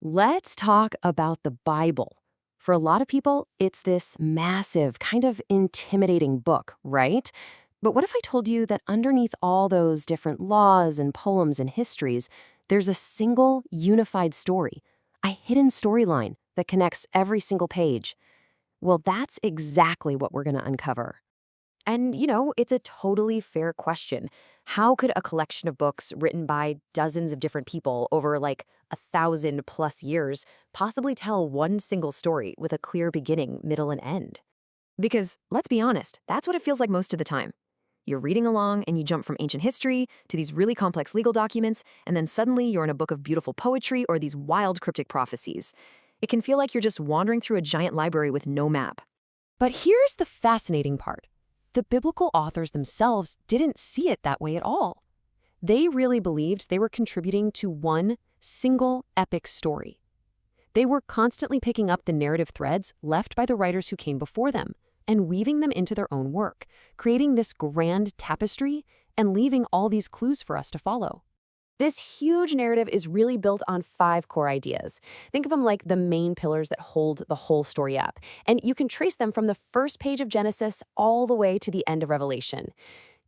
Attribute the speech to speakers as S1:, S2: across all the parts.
S1: Let's talk about the Bible. For a lot of people, it's this massive, kind of intimidating book, right? But what if I told you that underneath all those different laws and poems and histories, there's a single unified story, a hidden storyline that connects every single page? Well, that's exactly what we're going to uncover. And, it's a totally fair question. How could a collection of books written by dozens of different people over like 1,000+ years possibly tell one single story with a clear beginning, middle, and end? Because, let's be honest, that's what it feels like most of the time. You're reading along and you jump from ancient history to these really complex legal documents, and then suddenly you're in a book of beautiful poetry or these wild cryptic prophecies. It can feel like you're just wandering through a giant library with no map. But here's the fascinating part. The biblical authors themselves didn't see it that way at all. They really believed they were contributing to one single epic story. They were constantly picking up the narrative threads left by the writers who came before them and weaving them into their own work, creating this grand tapestry and leaving all these clues for us to follow. This huge narrative is really built on 5 core ideas. Think of them like the main pillars that hold the whole story up. And you can trace them from the first page of Genesis all the way to the end of Revelation.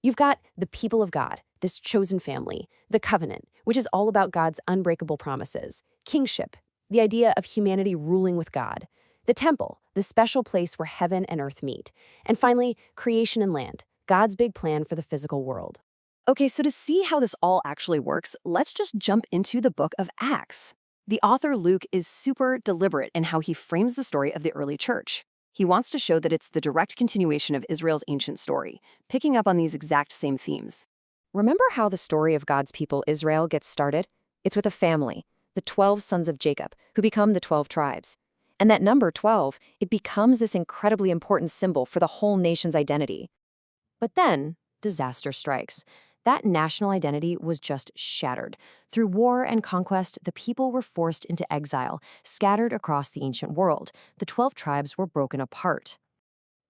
S1: You've got the people of God, this chosen family, the covenant, which is all about God's unbreakable promises, kingship, the idea of humanity ruling with God, the temple, the special place where heaven and earth meet, and finally, creation and land, God's big plan for the physical world. Okay, so to see how this all actually works, let's just jump into the book of Acts. The author Luke is super deliberate in how he frames the story of the early church. He wants to show that it's the direct continuation of Israel's ancient story, picking up on these exact same themes. Remember how the story of God's people Israel gets started? It's with a family, the 12 sons of Jacob, who become the 12 tribes. And that number 12, it becomes this incredibly important symbol for the whole nation's identity. But then, disaster strikes. That national identity was just shattered. Through war and conquest, the people were forced into exile, scattered across the ancient world. The 12 tribes were broken apart.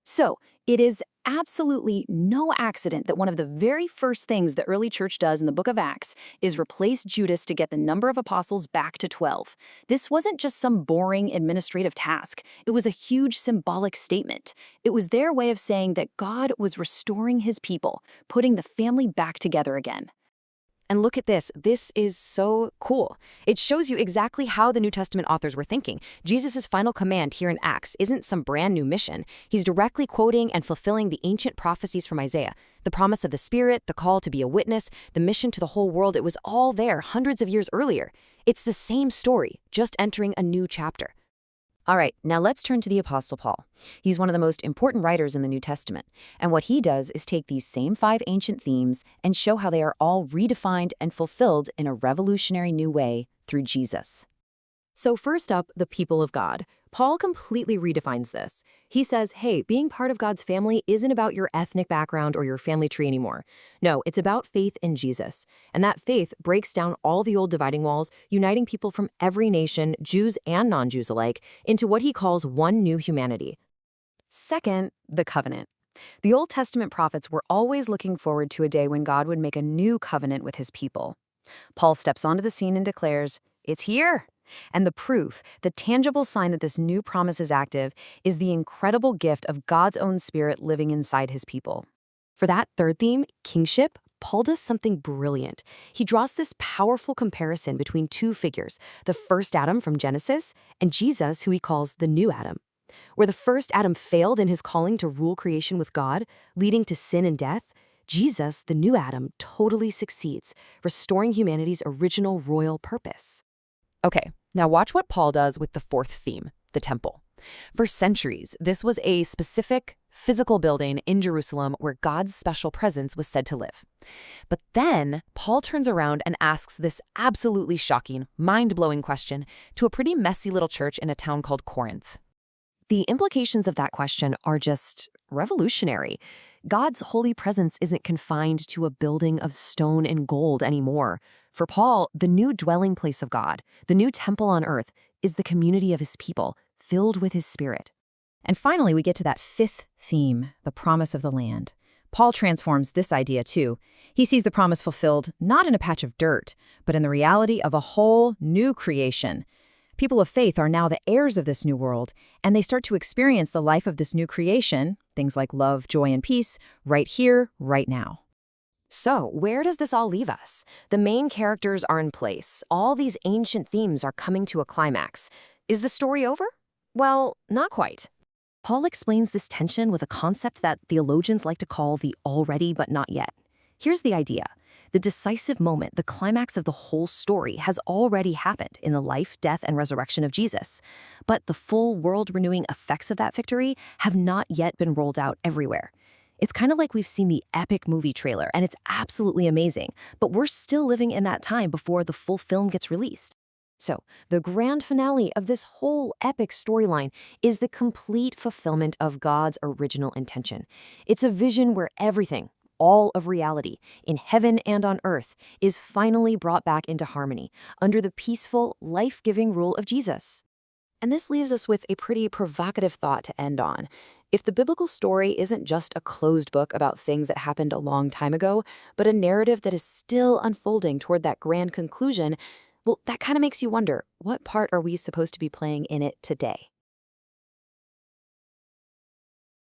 S1: So, it is absolutely no accident that one of the very first things the early church does in the book of Acts is replace Judas to get the number of apostles back to 12. This wasn't just some boring administrative task. It was a huge symbolic statement. It was their way of saying that God was restoring his people, putting the family back together again. And look at this. This is so cool. It shows you exactly how the New Testament authors were thinking. Jesus' final command here in Acts isn't some brand new mission. He's directly quoting and fulfilling the ancient prophecies from Isaiah. The promise of the Spirit, the call to be a witness, the mission to the whole world, it was all there hundreds of years earlier. It's the same story, just entering a new chapter. All right, now let's turn to the Apostle Paul. He's one of the most important writers in the New Testament, and what he does is take these same 5 ancient themes and show how they are all redefined and fulfilled in a revolutionary new way through Jesus. So first up, the people of God. Paul completely redefines this. He says, hey, being part of God's family isn't about your ethnic background or your family tree anymore. No, it's about faith in Jesus. And that faith breaks down all the old dividing walls, uniting people from every nation, Jews and non-Jews alike, into what he calls one new humanity. Second, the covenant. The Old Testament prophets were always looking forward to a day when God would make a new covenant with his people. Paul steps onto the scene and declares, it's here. And the proof, the tangible sign that this new promise is active, is the incredible gift of God's own Spirit living inside his people. For that third theme, kingship, Paul does something brilliant. He draws this powerful comparison between 2 figures, the first Adam from Genesis and Jesus, who he calls the new Adam. Where the first Adam failed in his calling to rule creation with God, leading to sin and death, Jesus, the new Adam, totally succeeds, restoring humanity's original royal purpose. Okay, now watch what Paul does with the 4th theme, the temple. For centuries, this was a specific physical building in Jerusalem where God's special presence was said to live. But then Paul turns around and asks this absolutely shocking, mind-blowing question to a pretty messy little church in a town called Corinth. The implications of that question are just revolutionary. God's holy presence isn't confined to a building of stone and gold anymore. For Paul, the new dwelling place of God, the new temple on earth, is the community of his people, filled with his Spirit. And finally, we get to that 5th theme, the promise of the land. Paul transforms this idea too. He sees the promise fulfilled not in a patch of dirt, but in the reality of a whole new creation.
S2: People of faith are now the heirs of this new world, and they start to experience the life of this new creation, things like love, joy, and peace, right here, right now.
S1: So, where does this all leave us? The main characters are in place. All these ancient themes are coming to a climax. Is the story over? Well, not quite. Paul explains this tension with a concept that theologians like to call the already but not yet. Here's the idea. The decisive moment, the climax of the whole story, has already happened in the life, death, and resurrection of Jesus. But the full world-renewing effects of that victory have not yet been rolled out everywhere. It's kind of like we've seen the epic movie trailer, and it's absolutely amazing, but we're still living in that time before the full film gets released. So, the grand finale of this whole epic storyline is the complete fulfillment of God's original intention. It's a vision where everything, all of reality, in heaven and on earth, is finally brought back into harmony under the peaceful, life-giving rule of Jesus. And this leaves us with a pretty provocative thought to end on. If the biblical story isn't just a closed book about things that happened a long time ago, but a narrative that is still unfolding toward that grand conclusion, well, that kind of makes you wonder, what part are we supposed to be playing in it today?